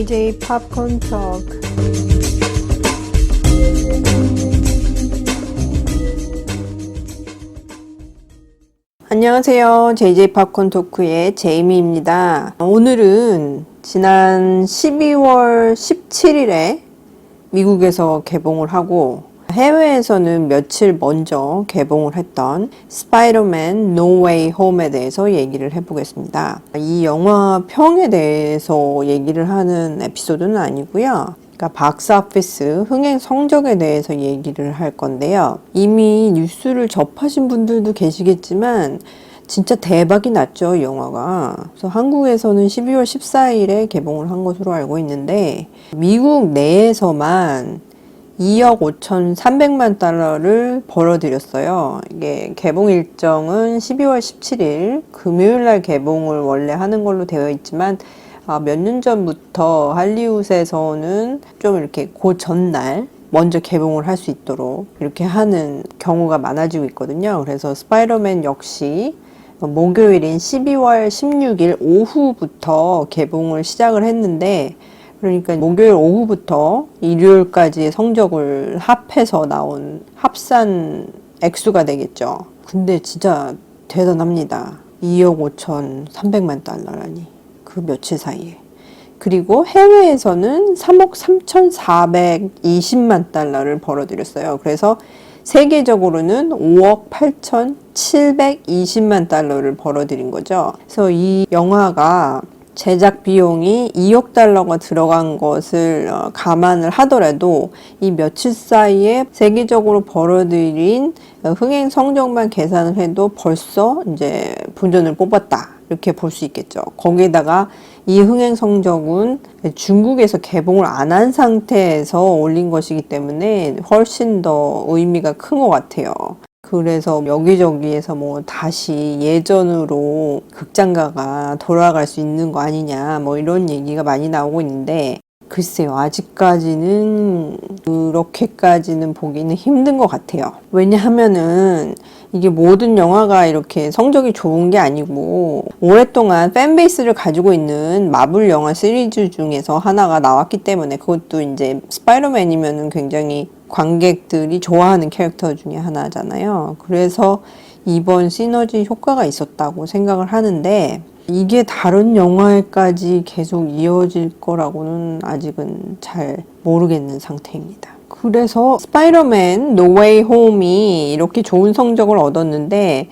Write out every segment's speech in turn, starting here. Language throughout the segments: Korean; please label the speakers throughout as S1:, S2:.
S1: JJ Popcorn Talk. 안녕하세요. JJ 팝콘 토크의 제이미입니다. 오늘은 지난 12월 17일에 미국에서 개봉을 하고 해외에서는 며칠 먼저 개봉을 했던 스파이더맨 No Way Home에 대해서 얘기를 해보겠습니다. 이 영화 평에 대해서 얘기를 하는 에피소드는 아니고요. 그러니까 박스오피스 흥행 성적에 대해서 얘기를 할 건데요. 이미 뉴스를 접하신 분들도 계시겠지만 진짜 대박이 났죠, 이 영화가. 그래서 한국에서는 12월 14일에 개봉을 한 것으로 알고 있는데 미국 내에서만 2억 5,300만 달러를 벌어들였어요. 이게 개봉 일정은 12월 17일 금요일 날 개봉을 원래 하는 걸로 되어 있지만 몇 년 전부터 할리우드에서는 좀 이렇게 그 전날 먼저 개봉을 할 수 있도록 이렇게 하는 경우가 많아지고 있거든요. 그래서 스파이더맨 역시 목요일인 12월 16일 오후부터 개봉을 시작을 했는데 그러니까 목요일 오후부터 일요일까지의 성적을 합해서 나온 합산 액수가 되겠죠. 근데 진짜 대단합니다. 2억 5,300만 달러라니. 그 며칠 사이에. 그리고 해외에서는 3억 3,420만 달러를 벌어들였어요. 그래서 세계적으로는 5억 8,720만 달러를 벌어들인 거죠. 그래서 이 영화가 제작 비용이 2억 달러가 들어간 것을 감안을 하더라도 이 며칠 사이에 세계적으로 벌어들인 흥행 성적만 계산을 해도 벌써 이제 본전을 뽑았다. 이렇게 볼 수 있겠죠. 거기에다가 이 흥행 성적은 중국에서 개봉을 안 한 상태에서 올린 것이기 때문에 훨씬 더 의미가 큰 것 같아요. 그래서 여기저기에서 뭐 다시 예전으로 극장가가 돌아갈 수 있는 거 아니냐 뭐 이런 얘기가 많이 나오고 있는데 글쎄요, 아직까지는 그렇게까지는 보기는 힘든 것 같아요. 왜냐하면은 이게 모든 영화가 이렇게 성적이 좋은 게 아니고 오랫동안 팬베이스를 가지고 있는 마블 영화 시리즈 중에서 하나가 나왔기 때문에 그것도 이제 스파이더맨이면은 굉장히 관객들이 좋아하는 캐릭터 중에 하나잖아요. 그래서 이번 시너지 효과가 있었다고 생각을 하는데 이게 다른 영화에까지 계속 이어질 거라고는 아직은 잘 모르겠는 상태입니다. 그래서 스파이더맨 No Way Home이 이렇게 좋은 성적을 얻었는데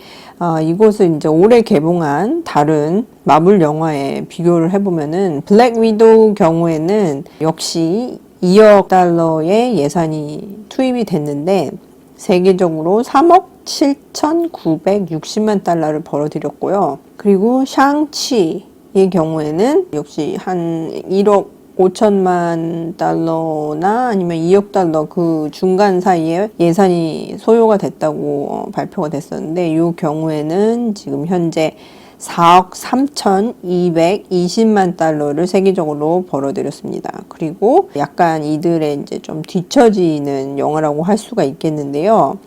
S1: 이것을 이제 올해 개봉한 다른 마블 영화에 비교를 해보면은 블랙 위도우 경우에는 역시 2억 달러의 예산이 투입이 됐는데 세계적으로 3억 7,960만 달러를 벌어들였고요. 그리고 샹치의 경우에는 역시 한 1억 5천만 달러나 아니면 2억 달러 그 중간 사이에 예산이 소요가 됐다고 발표가 됐었는데 이 경우에는 지금 현재 4억 3,220만 달러를 세계적으로 벌어들였습니다. 그리고 약간 이들의 이제 좀 뒤처지는 영화라고 할 수가 있겠는데요.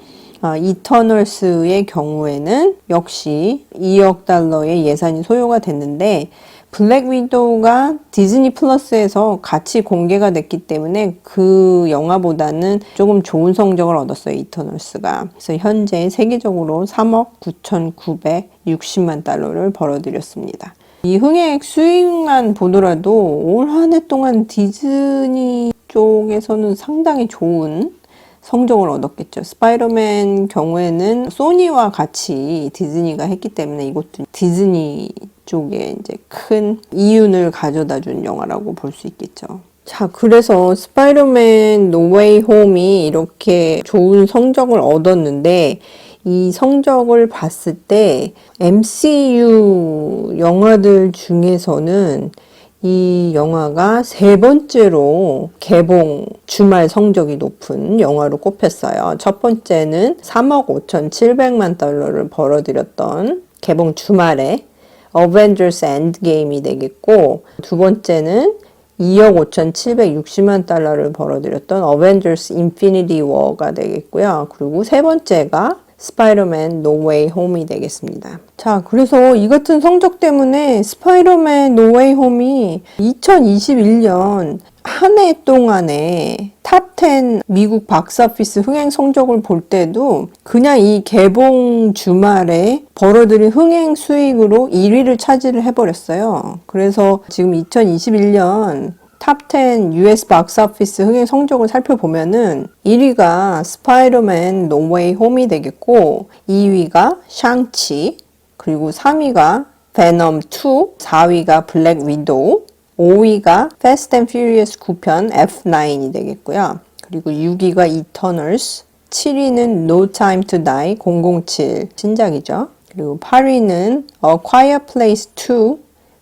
S1: 이터널스의 경우에는 역시 2억 달러의 예산이 소요가 됐는데 블랙 위도우가 디즈니 플러스에서 같이 공개가 됐기 때문에 그 영화보다는 조금 좋은 성적을 얻었어요, 이터널스가. 그래서 현재 세계적으로 3억 9,960만 달러를 벌어들였습니다. 이 흥행 수익만 보더라도 올 한 해 동안 디즈니 쪽에서는 상당히 좋은 성적을 얻었겠죠. 스파이더맨 경우에는 소니와 같이 디즈니가 했기 때문에 이것도 디즈니 쪽에 이제 큰 이윤을 가져다 준 영화라고 볼 수 있겠죠. 자, 그래서 스파이더맨 No Way Home이 이렇게 좋은 성적을 얻었는데 이 성적을 봤을 때 MCU 영화들 중에서는 이 영화가 세 번째로 개봉 주말 성적이 높은 영화로 꼽혔어요. 첫 번째는 3억 5,700만 달러를 벌어들였던 개봉 주말에 어벤져스 엔드게임이 되겠고 두 번째는 2억 5,760만 달러를 벌어들였던 어벤져스 인피니티 워가 되겠고요. 그리고 세 번째가 스파이더맨 No Way Home이 되겠습니다. 자, 그래서 이 같은 성적 때문에 스파이더맨 No Way Home이 2021년 한 해 동안에 탑10 미국 박스오피스 흥행 성적을 볼 때도 그냥 이 개봉 주말에 벌어들인 흥행 수익으로 1위를 차지를 해버렸어요. 그래서 지금 2021년 탑10 US 박스오피스 흥행 성적을 살펴보면은 1위가 스파이더맨 No Way Home이 되겠고 2위가 샹치, 그리고 3위가 베놈 2, 4위가 블랙 위도우, 5위가 Fast and Furious 9편 F9이 되겠고요. 그리고 6위가 이터널스, 7위는 No Time to Die 007 신작이죠. 그리고 8위는 A Quiet Place 2,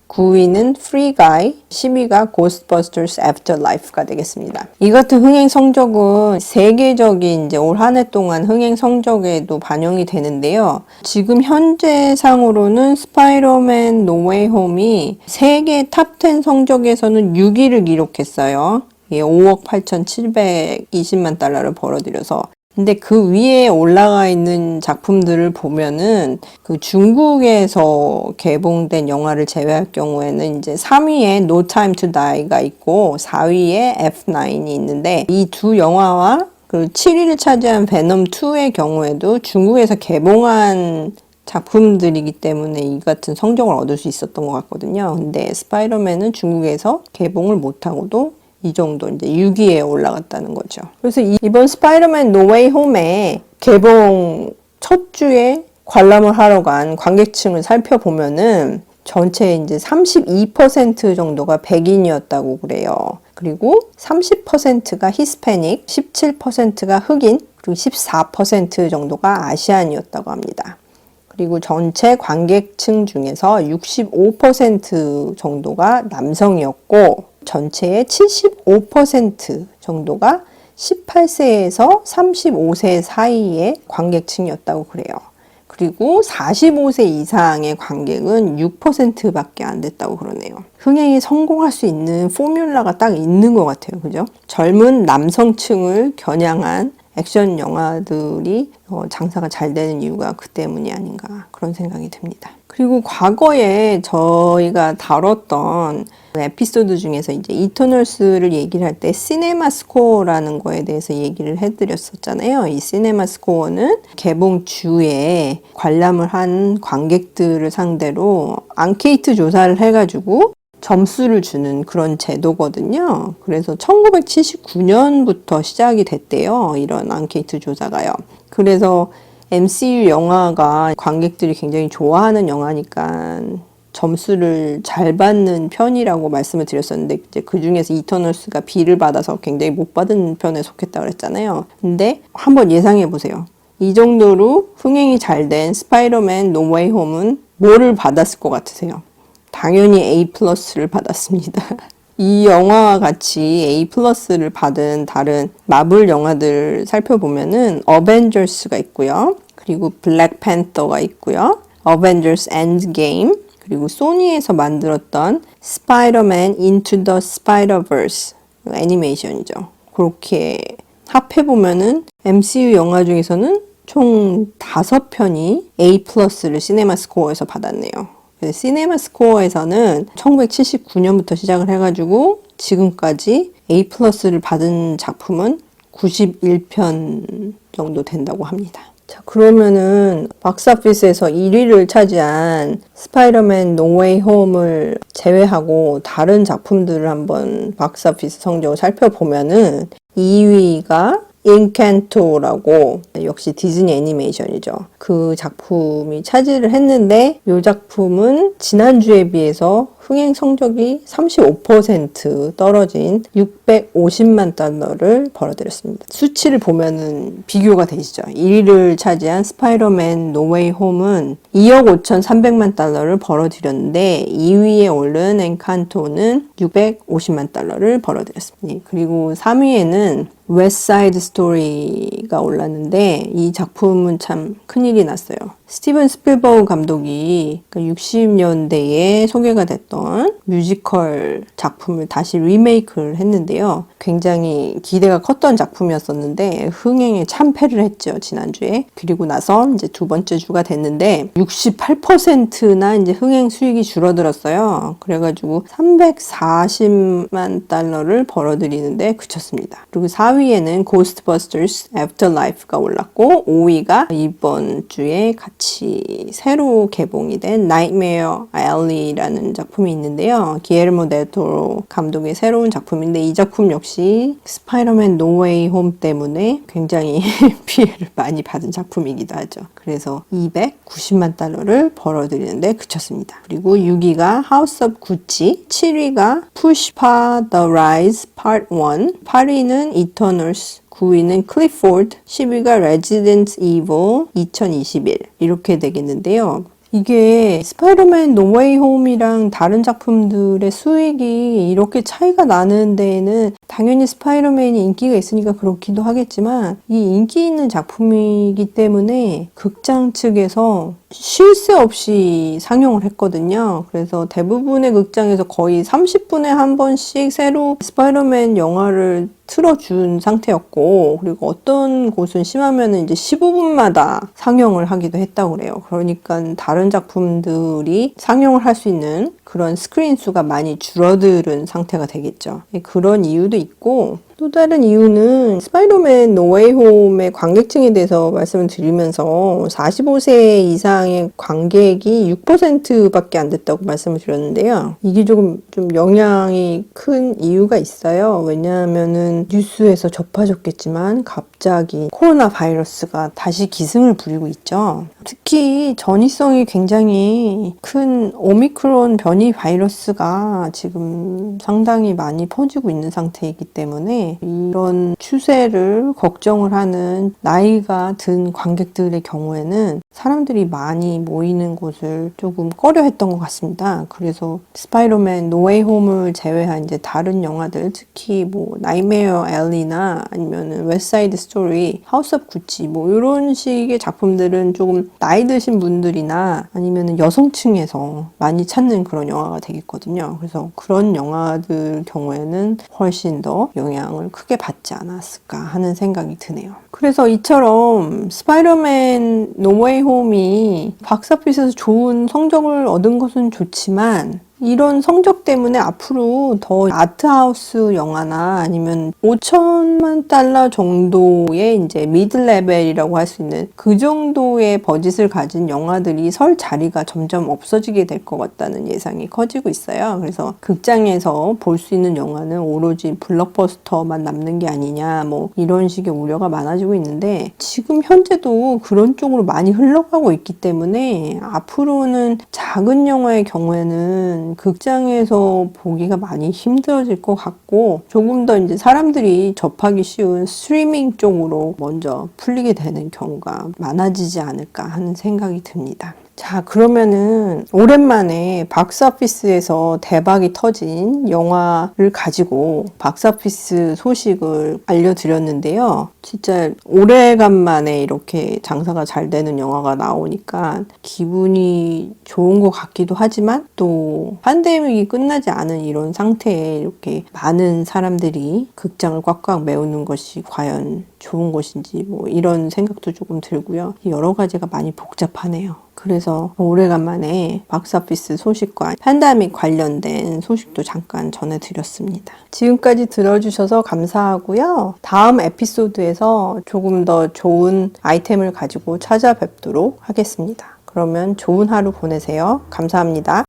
S1: 9위는 Free Guy, 10위가 Ghostbusters Afterlife가 되겠습니다. 이 같은 흥행 성적은 세계적인 이제 올 한 해 동안 흥행 성적에도 반영이 되는데요. 지금 현재 상으로는 스파이더맨 No Way Home이 세계 탑10 성적에서는 6위를 기록했어요. 5억 8,720만 달러를 벌어들여서. 근데 그 위에 올라가 있는 작품들을 보면은 그 중국에서 개봉된 영화를 제외할 경우에는 이제 3위에 No Time to Die가 있고 4위에 F9이 있는데 이 두 영화와 그 7위를 차지한 베놈 2의 경우에도 중국에서 개봉한 작품들이기 때문에 이 같은 성적을 얻을 수 있었던 것 같거든요. 근데 스파이더맨은 중국에서 개봉을 못하고도 이 정도 이제 6위에 올라갔다는 거죠. 그래서 이번 스파이더맨 No Way Home의 개봉 첫 주에 관람을 하러 간 관객층을 살펴보면은 전체 이제 32% 정도가 백인이었다고 그래요. 그리고 30%가 히스패닉, 17%가 흑인, 그리고 14% 정도가 아시안이었다고 합니다. 그리고 전체 관객층 중에서 65% 정도가 남성이었고 전체의 75% 정도가 18세에서 35세 사이의 관객층이었다고 그래요. 그리고 45세 이상의 관객은 6%밖에 안 됐다고 그러네요. 흥행에 성공할 수 있는 포뮬라가 딱 있는 것 같아요. 그죠? 젊은 남성층을 겨냥한 액션 영화들이 장사가 잘 되는 이유가 그 때문이 아닌가 그런 생각이 듭니다. 그리고 과거에 저희가 다뤘던 에피소드 중에서 이제 이터널스를 얘기를 할 때 시네마 스코어라는 거에 대해서 얘기를 해드렸었잖아요. 이 시네마 스코어는 개봉 주에 관람을 한 관객들을 상대로 앙케이트 조사를 해가지고 점수를 주는 그런 제도거든요. 그래서 1979년부터 시작이 됐대요. 이런 앙케이트 조사가요. 그래서 MCU 영화가 관객들이 굉장히 좋아하는 영화니까 점수를 잘 받는 편이라고 말씀을 드렸었는데 이제 그 중에서 이터널스가 B를 받아서 굉장히 못 받은 편에 속했다고 그랬잖아요. 근데 한번 예상해 보세요. 이 정도로 흥행이 잘 된 스파이더맨 노 웨이 홈은 뭐를 받았을 것 같으세요? 당연히 A+를 받았습니다. 이 영화와 같이 A+를 받은 다른 마블 영화들 살펴보면은 어벤져스가 있고요. 그리고 블랙팬서가 있고요. 어벤져스 엔드게임, 그리고 소니에서 만들었던 스파이더맨 인투 더 스파이더버스 애니메이션이죠. 그렇게 합해보면은 MCU 영화 중에서는 총 5편이 A+를 시네마 스코어에서 받았네요. 시네마 스코어에서는 1979년부터 시작을 해가지고 지금까지 A+를 받은 작품은 91편 정도 된다고 합니다. 자, 그러면은 박스오피스에서 1위를 차지한 스파이더맨 노 웨이 홈을 제외하고 다른 작품들을 한번 박스오피스 성적을 살펴보면은 2위가 인칸토라고 역시 디즈니 애니메이션이죠. 그 작품이 차지를 했는데 이 작품은 지난주에 비해서 흥행 성적이 35% 떨어진 650만 달러를 벌어들였습니다. 수치를 보면은 비교가 되시죠. 1위를 차지한 스파이더맨 노 웨이 홈은 2억 5,300만 달러를 벌어들였는데 2위에 오른 엔칸토는 650만 달러를 벌어들였습니다. 그리고 3위에는 웨스트 사이드 스토리가 올랐는데 이 작품은 참 큰일이 났어요. 스티븐 스필버그 감독이 60년대에 소개가 됐던 뮤지컬 작품을 다시 리메이크를 했는데요. 굉장히 기대가 컸던 작품이었었는데 흥행에 참패를 했죠, 지난주에. 그리고 나서 이제 두 번째 주가 됐는데 68%나 이제 흥행 수익이 줄어들었어요. 그래가지고 340만 달러를 벌어들이는데 그쳤습니다. 그리고 4위에는 고스트버스터스 애프터라이프가 올랐고 5위가 이번 주에 같이 새로 개봉이 된 나이트메어 앨리라는 작품이 있는데요. 기에르모 델 토로 감독의 새로운 작품인데 이 작품 역시 스파이더맨 노웨이 홈 때문에 굉장히 피해를 많이 받은 작품이기도 하죠. 그래서 290만 달러를 벌어들이는데 그쳤습니다. 그리고 6위가 하우스 오브 구치, 7위가 푸시파 The Rise Part 1, 8위는 이터널스, 9위는 클리포드, 10위가 Resident Evil 2021 이렇게 되겠는데요. 이게 스파이더맨 노웨이 홈이랑 다른 작품들의 수익이 이렇게 차이가 나는 데에는 당연히 스파이더맨이 인기가 있으니까 그렇기도 하겠지만 이 인기 있는 작품이기 때문에 극장 측에서 쉴 새 없이 상영을 했거든요. 그래서 대부분의 극장에서 거의 30분에 한 번씩 새로 스파이더맨 영화를 틀어준 상태였고, 그리고 어떤 곳은 심하면은 이제 15분마다 상영을 하기도 했다고 그래요. 그러니까 다른 작품들이 상영을 할 수 있는 그런 스크린 수가 많이 줄어드는 상태가 되겠죠. 그런 이유도 있고, 또 다른 이유는 스파이더맨 노웨이 홈의 관객층에 대해서 말씀을 드리면서 45세 이상의 관객이 6%밖에 안 됐다고 말씀을 드렸는데요. 이게 좀 영향이 큰 이유가 있어요. 왜냐하면은 뉴스에서 접하셨겠지만 갑자기 코로나 바이러스가 다시 기승을 부리고 있죠. 특히 전이성이 굉장히 큰 오미크론 변이 바이러스가 지금 상당히 많이 퍼지고 있는 상태이기 때문에 이런 추세를 걱정을 하는 나이가 든 관객들의 경우에는 사람들이 많이 모이는 곳을 조금 꺼려했던 것 같습니다. 그래서 스파이더맨 노웨이 홈을 제외한 이제 다른 영화들, 특히 뭐 나이트메어 앨리나 아니면은 웨스트사이드 스토리, 하우스 오브 구치 뭐 이런 식의 작품들은 조금 나이 드신 분들이나 아니면은 여성층에서 많이 찾는 그런 영화가 되겠거든요. 그래서 그런 영화들 경우에는 훨씬 더 영향을 크게 받지 않았을까 하는 생각이 드네요. 그래서 이처럼 스파이더맨 노웨이 홈이 박스오피스에서 좋은 성적을 얻은 것은 좋지만 이런 성적 때문에 앞으로 더 아트하우스 영화나 아니면 5천만 달러 정도의 이제 미드 레벨이라고 할 수 있는 그 정도의 버짓을 가진 영화들이 설 자리가 점점 없어지게 될 것 같다는 예상이 커지고 있어요. 그래서 극장에서 볼 수 있는 영화는 오로지 블록버스터만 남는 게 아니냐 뭐 이런 식의 우려가 많아지고 있는데 지금 현재도 그런 쪽으로 많이 흘러가고 있기 때문에 앞으로는 작은 영화의 경우에는 극장에서 보기가 많이 힘들어질 것 같고 조금 더 이제 사람들이 접하기 쉬운 스트리밍 쪽으로 먼저 풀리게 되는 경우가 많아지지 않을까 하는 생각이 듭니다. 자, 그러면은 오랜만에 박스오피스에서 대박이 터진 영화를 가지고 박스오피스 소식을 알려드렸는데요. 진짜 오래간만에 이렇게 장사가 잘 되는 영화가 나오니까 기분이 좋은 것 같기도 하지만 또 팬데믹이 끝나지 않은 이런 상태에 이렇게 많은 사람들이 극장을 꽉꽉 메우는 것이 과연 좋은 것인지 뭐 이런 생각도 조금 들고요. 여러 가지가 많이 복잡하네요. 그래서 오래간만에 박스오피스 소식과 팬데믹 관련된 소식도 잠깐 전해드렸습니다. 지금까지 들어주셔서 감사하고요. 다음 에피소드에서 조금 더 좋은 아이템을 가지고 찾아뵙도록 하겠습니다. 그러면 좋은 하루 보내세요. 감사합니다.